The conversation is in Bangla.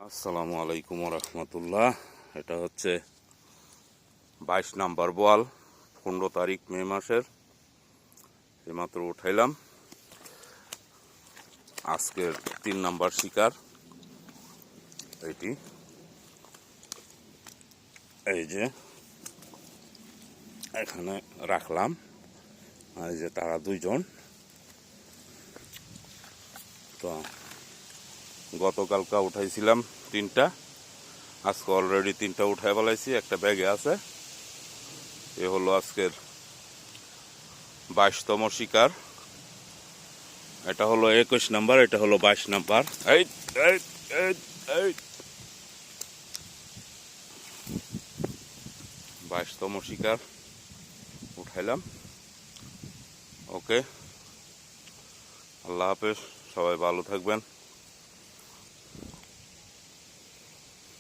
আসসালামু আলাইকুম রহমতুল্লাহ। এটা হচ্ছে 22 নাম্বার বোয়াল, 15 তারিখ মে মাসের। এইমাত্র উঠাইলাম। আজকের 3 নাম্বার শিকার এটি। এই যে এখানে রাখলাম, আর এই যে তারা দুইজন। তো গতকালকা উঠাইছিলাম 3টা, আজকে অলরেডি 3টা উঠাই ফেলাইছি, একটা ব্যাগে আছে। এ হলো আজকের 22তম শিকার। এটা হলো 21 নাম্বার, এটা হলো 22 নাম্বার। এই এই এই এই 22তম শিকার উঠাইলাম। ওকে, আল্লাহ হাফেজ, সবাই ভালো থাকবেন।